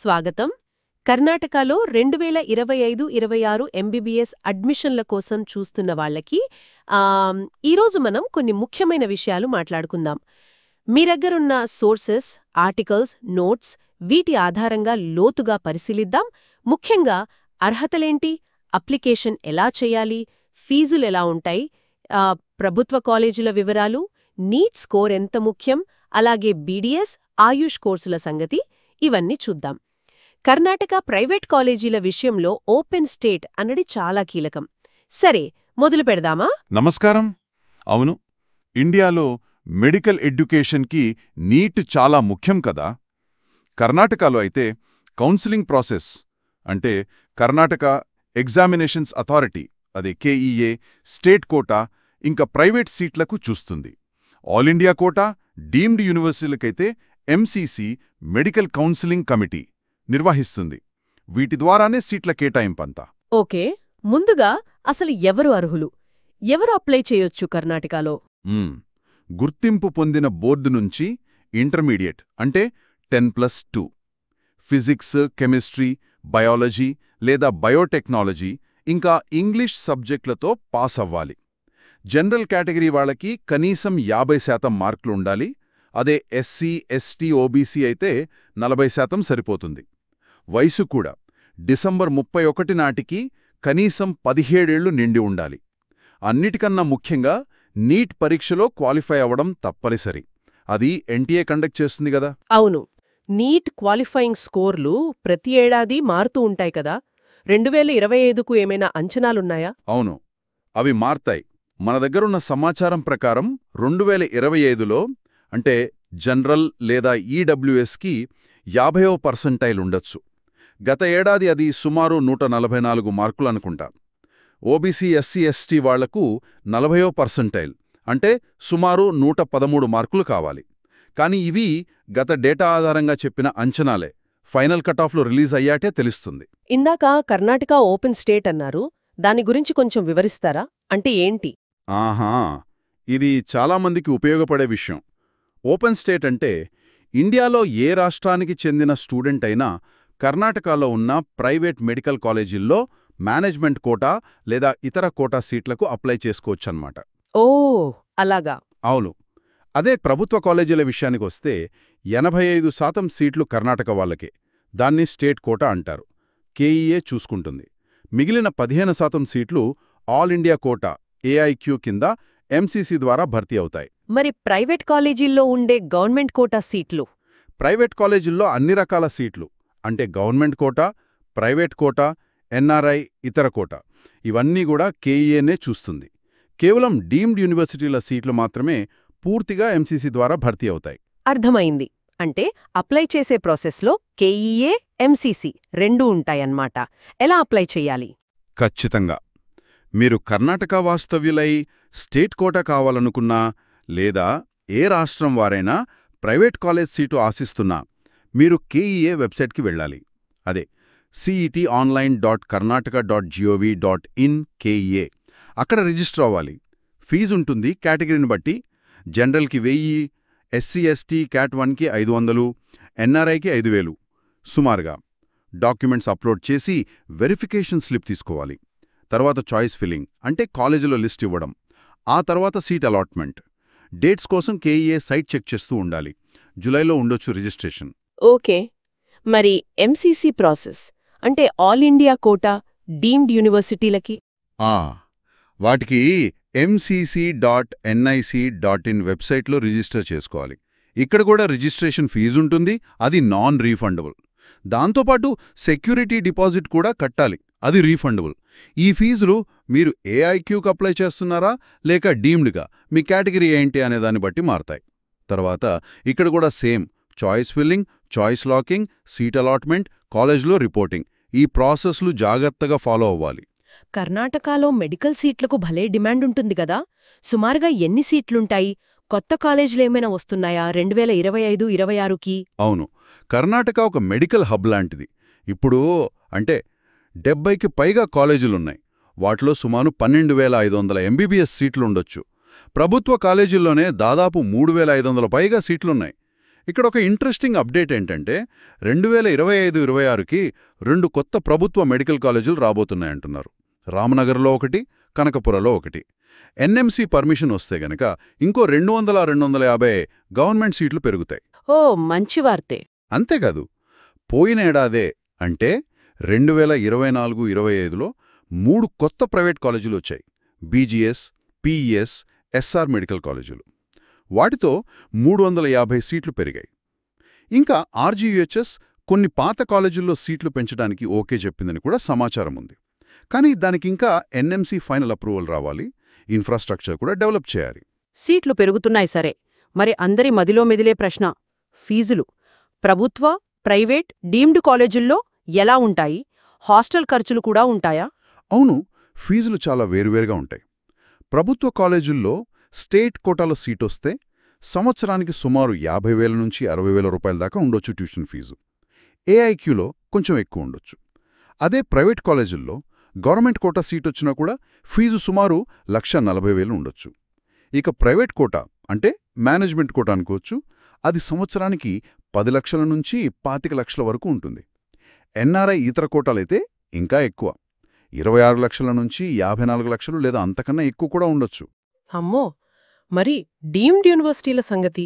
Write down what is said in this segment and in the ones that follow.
స్వాగతం. కర్ణాటకలో 2025-26 ఎంబీబీఎస్ అడ్మిషన్ల కోసం చూస్తున్న వాళ్ళకి ఈరోజు మనం కొన్ని ముఖ్యమైన విషయాలు మాట్లాడుకుందాం. మీ దగ్గరున్న సోర్సెస్, ఆర్టికల్స్, నోట్స్ వీటి ఆధారంగా లోతుగా పరిశీలిద్దాం. ముఖ్యంగా అర్హతలేంటి, అప్లికేషన్ ఎలా చేయాలి, ఫీజులెలా ఉంటాయి, ప్రభుత్వ కాలేజీల వివరాలు, నీట్ స్కోర్ ఎంత ముఖ్యం, అలాగే బీడీఎస్, ఆయుష్ కోర్సుల సంగతి ఇవన్నీ చూద్దాం. కర్ణాటక ప్రైవేట్ కాలేజీల విషయంలో ఓపెన్ స్టేట్ అన్నది చాలా కీలకం. సరే, మొదలు పెడదామా? నమస్కారం. అవును, ఇండియాలో మెడికల్ ఎడ్యుకేషన్కి నీట్ చాలా ముఖ్యం కదా. కర్ణాటకలో అయితే కౌన్సిలింగ్ ప్రాసెస్ అంటే కర్ణాటక ఎగ్జామినేషన్స్ అథారిటీ, అదే కేఈఏ, స్టేట్ కోటా ఇంకా ప్రైవేట్ సీట్లకు చూస్తుంది. ఆల్ ఇండియా కోటా, డీమ్డ్ యూనివర్సిటీలకైతే ఎంసీసీ మెడికల్ కౌన్సిలింగ్ కమిటీ నిర్వహిస్తుంది. వీటి ద్వారానే సీట్ల కేటాయింపంతా. ఓకే, ముందుగా అసలు ఎవరు అర్హులు, ఎవరు అప్లై చేయొచ్చు కర్ణాటకలో? గుర్తింపు పొందిన బోర్డు నుంచి ఇంటర్మీడియట్ అంటే 10+2 ఫిజిక్స్, కెమిస్ట్రీ, బయాలజీ లేదా బయోటెక్నాలజీ ఇంకా ఇంగ్లీష్ సబ్జెక్టులతో పాస్ అవ్వాలి. జనరల్ కేటగిరీ వాళ్ళకి కనీసం 50% మార్కులు ఉండాలి. అదే ఎస్సీ, ఎస్టీ, ఓబీసీ అయితే 40% సరిపోతుంది. వయసు కూడా డిసెంబర్ 31 నాటికి కనీసం 17 ఏళ్లు నిండి ఉండాలి. అన్నిటికన్నా ముఖ్యంగా నీట్ పరీక్షలో క్వాలిఫై అవ్వడం తప్పనిసరి. అది ఎన్టీఏ కండక్ట్ చేస్తుంది కదా. అవును, నీట్ క్వాలిఫైయింగ్ స్కోర్లు ప్రతి ఏడాది మారుతూ ఉంటాయి కదా. 2025కు ఏమైనా అంచనాలున్నాయా? అవును, అవి మారతాయి. మన దగ్గరున్న సమాచారం ప్రకారం 2025లో అంటే జనరల్ లేదా ఈడబ్ల్యూఎస్కి 50% ఉండొచ్చు. గత ఏడాది అది సుమారు 144 మార్కులు అనుకుంటా. ఓబీసీ, ఎస్సీ, ఎస్టీ వాళ్లకు 40% అంటే సుమారు 113 మార్కులు కావాలి. కానీ ఇవి గత డేటా ఆధారంగా చెప్పిన అంచనాలే. ఫైనల్ కటాఫ్లో రిలీజ్ అయ్యాకే తెలుస్తుంది. ఇందాక కర్ణాటక ఓపెన్ స్టేట్ అన్నారు, దాని గురించి కొంచెం వివరిస్తారా? అంటే ఏంటి? ఆహా, ఇది చాలామందికి ఉపయోగపడే విషయం. ఓపెన్ స్టేట్ అంటే ఇండియాలో ఏ రాష్ట్రానికి చెందిన స్టూడెంట్ అయినా కర్ణాటకలో ఉన్న ప్రైవేట్ మెడికల్ కాలేజీల్లో మేనేజ్మెంట్ కోటా లేదా ఇతర కోటా సీట్లకు అప్లై చేసుకోవచ్చన్నమాట. ఓ, అలాగా. అవును. అదే ప్రభుత్వ కాలేజీల విషయానికొస్తే 85% సీట్లు కర్ణాటక వాళ్ళకే. దాన్ని స్టేట్ కోటా అంటారు. కేఈఏ చూసుకుంటుంది. మిగిలిన 15% సీట్లు ఆల్ ఇండియా కోటా ఏఐక్యూ కింద ఎంసీసీ ద్వారా భర్తీ అవుతాయి. మరి ప్రైవేట్ కాలేజీల్లో ఉండే గవర్నమెంట్ కోటా సీట్లు? ప్రైవేట్ కాలేజీల్లో అన్ని రకాల సీట్లు అంటే government quota, private quota, NRI, ఇతర కోటా ఇవన్నీ కూడా కేఈఏనే చూస్తుంది. కేవలం డీమ్డ్ యూనివర్సిటీల సీట్లు మాత్రమే పూర్తిగా ఎంసీసీ ద్వారా భర్తీ అవుతాయి. అర్థమైంది. అంటే అప్లై చేసే ప్రాసెస్లో కేఈఏ, ఎంసీసీ రెండూ ఉంటాయన్నమాట. ఎలా అప్లై చెయ్యాలి? ఖచ్చితంగా. మీరు కర్ణాటక వాస్తవ్యులై స్టేట్ కోటా కావాలనుకున్నా లేదా ఏ రాష్ట్రం వారైనా ప్రైవేట్ కాలేజ్ సీటు ఆశిస్తున్నా మీరు కేఈఏ వెబ్సైట్కి వెళ్ళాలి. అదే cetonline.karnataka.gov.in కేఈఏ. అక్కడ రిజిస్టర్ అవ్వాలి. ఫీజుంటుంది కేటగిరీని బట్టి. జనరల్కి 1000, ఎస్సీ, ఎస్టీ, క్యాట్ 1కి 500, ఎన్ఆర్ఐకి 5000 సుమారుగా. డాక్యుమెంట్స్ అప్లోడ్ చేసి వెరిఫికేషన్ స్లిప్ తీసుకోవాలి. తర్వాత చాయిస్ ఫిల్లింగ్ అంటే కాలేజీలో లిస్ట్ ఇవ్వడం. ఆ తర్వాత సీట్ అలాట్మెంట్. డేట్స్ కోసం కేఈఏ సైట్ చెక్ చేస్తూ ఉండాలి. జులైలో ఉండొచ్చు రిజిస్ట్రేషన్. ఓకే, మరి ఎంసీసీ ప్రాసెస్ అంటే ఆల్ ఇండియా కోటా, డీమ్డ్ యూనివర్సిటీలకి? వాటికి mcc.nic.in వెబ్సైట్లో రిజిస్టర్ చేసుకోవాలి. ఇక్కడ కూడా రిజిస్ట్రేషన్ ఫీజుంటుంది. అది నాన్ రీఫండబుల్. దాంతోపాటు సెక్యూరిటీ డిపాజిట్ కూడా కట్టాలి. అది రీఫండబుల్. ఈ ఫీజులు మీరు ఏఐక్యూకి అప్లై చేస్తున్నారా లేక డీమ్డ్గా, మీ కేటగిరీ ఏంటి అనే దాన్ని బట్టి మారతాయి. తర్వాత ఇక్కడ కూడా same choice filling, choice locking, seat allotment, కాలేజ్లో రిపోర్టింగ్. ఈ ప్రాసెస్లు జాగ్రత్తగా ఫాలో అవ్వాలి. కర్ణాటకలో మెడికల్ సీట్లకు భలే డిమాండ్ ఉంటుంది కదా. సుమారుగా ఎన్ని సీట్లుంటాయి? కొత్త కాలేజీలు ఏమైనా వస్తున్నాయా 2025-26కి? అవును, కర్ణాటక ఒక మెడికల్ హబ్ లాంటిది. ఇప్పుడు అంటే 70కి పైగా కాలేజీలున్నాయి. వాటిలో సుమారు 12,500 ఎంబీబీఎస్ సీట్లుండొచ్చు. ప్రభుత్వ కాలేజీల్లోనే దాదాపు 3,500 పైగా సీట్లున్నాయి. ఇక్కడ ఒక ఇంట్రెస్టింగ్ అప్డేట్ ఏంటంటే 2025-26కి 2 కొత్త ప్రభుత్వ మెడికల్ కాలేజీలు రాబోతున్నాయంటున్నారు. రామనగర్లో ఒకటి, కనకపురలో ఒకటి. ఎన్ఎంసీ పర్మిషన్ వస్తే గనక ఇంకో 200-250 గవర్నమెంట్ సీట్లు పెరుగుతాయి. ఓ మంచి వార్తే. అంతేకాదు, పోయిన ఏడాదే అంటే 2024-25లో 3 కొత్త ప్రైవేట్ కాలేజీలు వచ్చాయి. బీజీఎస్, పీఈఎస్, ఎస్ఆర్ మెడికల్ కాలేజీలు. వాటితో 350 సీట్లు పెరిగాయి. ఇంకా ఆర్జీయూహెచ్ఎస్ కొన్ని పాత కాలేజీల్లో సీట్లు పెంచడానికి ఓకే చెప్పిందని కూడా సమాచారం ఉంది. కానీ దానికింకా ఎన్ఎంసీ ఫైనల్ అప్రూవల్ రావాలి, ఇన్ఫ్రాస్ట్రక్చర్ కూడా డెవలప్ చేయాలి. సీట్లు పెరుగుతున్నాయి సరే, మరి అందరి మదిలో మెదిలే ప్రశ్న ఫీజులు. ప్రభుత్వ, ప్రైవేట్, డీమ్డ్ కాలేజుల్లో ఎలా ఉంటాయి? హాస్టల్ ఖర్చులు కూడా ఉంటాయా? అవును, ఫీజులు చాలా వేరువేరుగా ఉంటాయి. ప్రభుత్వ కాలేజుల్లో స్టేట్ కోటాలో సీటొస్తే సంవత్సరానికి సుమారు 50,000 నుంచి 60,000 రూపాయల దాకా ఉండొచ్చు ట్యూషన్ ఫీజు. ఏఐక్యూలో కొంచెం ఎక్కువ ఉండొచ్చు. అదే ప్రైవేట్ కాలేజుల్లో గవర్నమెంట్ కోటా సీటొచ్చినా కూడా ఫీజు సుమారు 1,40,000 ఉండొచ్చు. ఇక ప్రైవేట్ కోటా అంటే మేనేజ్మెంట్ కోటా అనుకోవచ్చు, అది సంవత్సరానికి 10 లక్షల నుంచి 25 లక్షల వరకు ఉంటుంది. ఎన్ఆర్ఐ ఇతర కోటాలైతే ఇంకా ఎక్కువ, 26 లక్షల నుంచి 54 లక్షలు లేదా అంతకన్నా ఎక్కువ కూడా ఉండొచ్చు. అమ్మో, మరి డీమ్డ్ యూనివర్సిటీల సంగతి?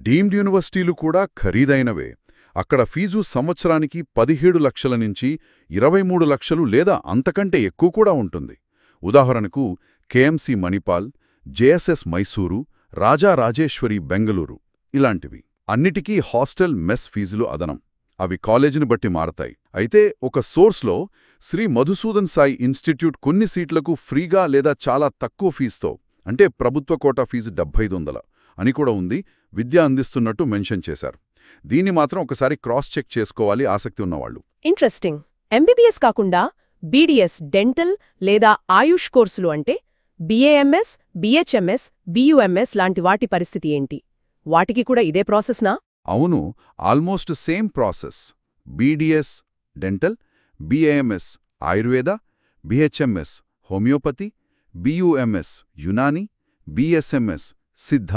డీమ్డ్ యూనివర్సిటీలు కూడా ఖరీదైనవే. అక్కడ ఫీజు సంవత్సరానికి 17 లక్షల నుంచి 23 లక్షలు లేదా అంతకంటే ఎక్కువ కూడా ఉంటుంది. ఉదాహరణకు కేఎంసీ మణిపాల్, జేఎస్ఎస్ మైసూరు, రాజా రాజేశ్వరి బెంగళూరు ఇలాంటివి. అన్నిటికీ హాస్టల్, మెస్ ఫీజులు అదనం. అవి కాలేజీని బట్టి మారతాయి. అయితే ఒక సోర్స్లో శ్రీ మధుసూదన్ సాయి ఇన్స్టిట్యూట్ కొన్ని సీట్లకు ఫ్రీగా లేదా చాలా తక్కువ ఫీజుతో, అంటే ప్రభుత్వ కోటా ఫీజు 7,500 అని కూడా ఉంది, విద్య అందిస్తున్నట్టు మెన్షన్ చేశారు. దీన్ని మాత్రం ఒకసారి క్రాస్ చెక్ చేసుకోవాలి ఆసక్తి ఉన్నవాళ్లు. ఇంట్రెస్టింగ్. ఎంబీబీఎస్ కాకుండా బీడీఎస్, డెంటల్ లేదా ఆయుష్ కోర్సులు అంటే బీఏఎంఎస్, బీహెచ్ఎంఎస్, బీయూఎంఎస్ లాంటి వాటి పరిస్థితి ఏంటి? వాటికి కూడా ఇదే ప్రాసెస్నా? అవును, almost same process. BDS dental, BAMS Ayurveda, BHMS homeopathy, BUMS Unani, BSMS Siddha.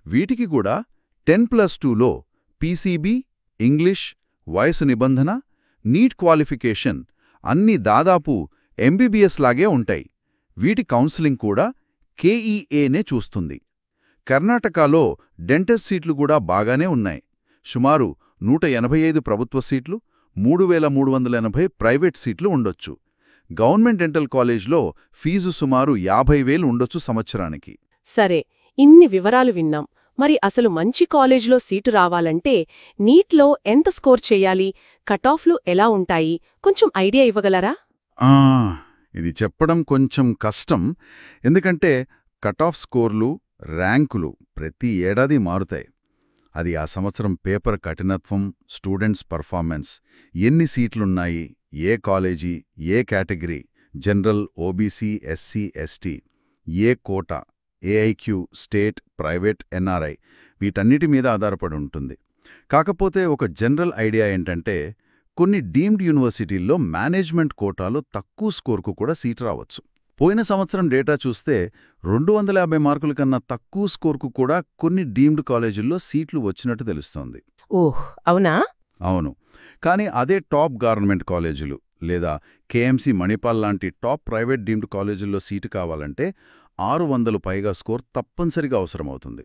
వీటికి కూడా 10+2లో పీసీబీ, ఇంగ్లీష్, వయసు నిబంధన, నీట్ క్వాలిఫికేషన్ అన్నీ దాదాపు ఎంబీబీఎస్ లాగే ఉంటాయి. వీటి కౌన్సిలింగ్ కూడా కేఈఏనే చూస్తుంది. కర్ణాటకలో డెంటల్ సీట్లు కూడా బాగానే ఉన్నాయి. సుమారు 185 ప్రభుత్వ సీట్లు, 3,380 ప్రైవేట్ సీట్లు ఉండొచ్చు. గవర్నమెంట్ డెంటల్ కాలేజ్లో ఫీజు సుమారు 50,000 ఉండొచ్చు సంవత్సరానికి. సరే, ఇన్ని వివరాలు విన్నాం. మరి అసలు మంచి కాలేజ్లో సీటు రావాలంటే నీట్లో ఎంత స్కోర్ చెయ్యాలి? కటాఫ్లు ఎలా ఉంటాయి? కొంచెం ఐడియా ఇవ్వగలరా? ఇది చెప్పడం కొంచెం కష్టం, ఎందుకంటే కటాఫ్ స్కోర్లు, ర్యాంకులు ప్రతి ఏడాది మారుతాయి. అది ఆ సంవత్సరం పేపర్ కఠినత్వం, స్టూడెంట్స్ పర్ఫార్మెన్స్, ఎన్ని సీట్లున్నాయి, ఏ కాలేజీ, ఏ category, general, OBC, SC, ST, ఏ quota, AIQ, state, private, NRI వీటన్నిటి మీద ఆధారపడి ఉంటుంది. కాకపోతే ఒక జనరల్ ఐడియా ఏంటంటే కొన్ని డీమ్డ్ యూనివర్సిటీల్లో మేనేజ్మెంట్ కోటాలో తక్కువ స్కోర్కు కూడా సీట్ రావచ్చు. పోయిన సంవత్సరం డేటా చూస్తే 250 మార్కుల కన్నా తక్కువ స్కోర్కు కూడా కొన్ని డీమ్డ్ కాలేజీల్లో సీట్లు వచ్చినట్టు తెలుస్తోంది. ఓహ్, అవునా? అవును, కానీ అదే టాప్ గవర్నమెంట్ కాలేజీలు లేదా కేఎంసీ మణిపాల్ లాంటి టాప్ ప్రైవేట్ డీమ్డ్ కాలేజీల్లో సీటు కావాలంటే 600 పైగా స్కోర్ తప్పనిసరిగా అవసరమవుతుంది.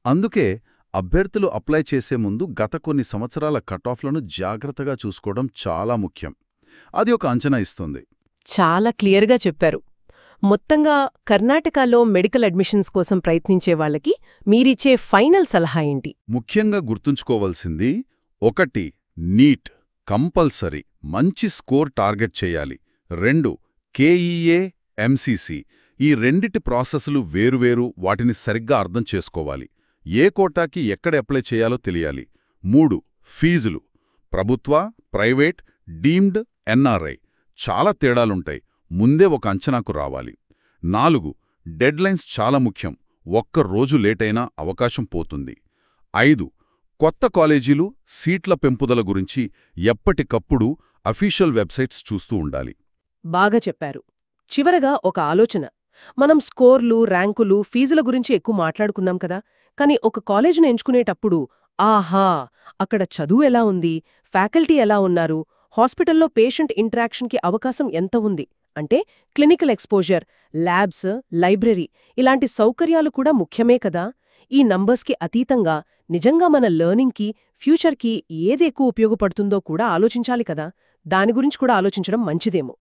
అందుకే అభ్యర్థులు అప్లై చేసే ముందు గత కొన్ని సంవత్సరాల కటాఫ్లను జాగ్రత్తగా చూసుకోవడం చాలా ముఖ్యం. అది ఒక అంచనా ఇస్తుంది. చాలా క్లియర్గా చెప్పారు. మొత్తంగా కర్ణాటకలో మెడికల్ అడ్మిషన్స్ కోసం ప్రయత్నించే వాళ్ళకి మీరిచ్చే ఫైనల్ సలహా ఏంటి? ముఖ్యంగా గుర్తుంచుకోవాల్సింది 1. నీట్ కంపల్సరీ, మంచి స్కోర్ టార్గెట్ చేయాలి. 2. కేఈఏ, ఎంసీసీ ఈ రెండిటి ప్రాసెస్లు వేరువేరు, వాటిని సరిగ్గా అర్థం చేసుకోవాలి. ఏ కోటాకి ఎక్కడ అప్లై చేయాలో తెలియాలి. 3. ఫీజులు ప్రభుత్వ, ప్రైవేట్, డీమ్డ్, ఎన్ఆర్ఐ చాలా తేడాలుంటాయి, ముందే ఒక అంచనాకు రావాలి. 4. డెడ్లైన్స్ చాలా ముఖ్యం, ఒక్క రోజు లేటైనా అవకాశం పోతుంది. 5. కొత్త కాలేజీలు, సీట్ల పెంపుదల గురించి ఎప్పటికప్పుడు అఫీషియల్ వెబ్సైట్స్ చూస్తూ ఉండాలి. బాగా చెప్పారు. చివరగా ఒక ఆలోచన. మనం స్కోర్లు, ర్యాంకులు, ఫీజుల గురించి ఎక్కువ మాట్లాడుకున్నాం కదా, కానీ ఒక కాలేజీని ఎంచుకునేటప్పుడు ఆహా, అక్కడ చదువు ఎలా ఉంది, ఫ్యాకల్టీ ఎలా ఉన్నారు, హాస్పిటల్లో పేషెంట్ ఇంటరాక్షన్కి అవకాశం ఎంత ఉంది అంటే క్లినికల్ ఎక్స్పోజర్, ల్యాబ్స్, లైబ్రరీ ఇలాంటి సౌకర్యాలు కూడా ముఖ్యమే కదా. ఈ నంబర్స్కి అతీతంగా నిజంగా మన లెర్నింగ్కి, ఫ్యూచర్కి ఏది ఎక్కువ ఉపయోగపడుతుందో కూడా ఆలోచించాలి కదా. దాని గురించి కూడా ఆలోచించడం మంచిదేమో.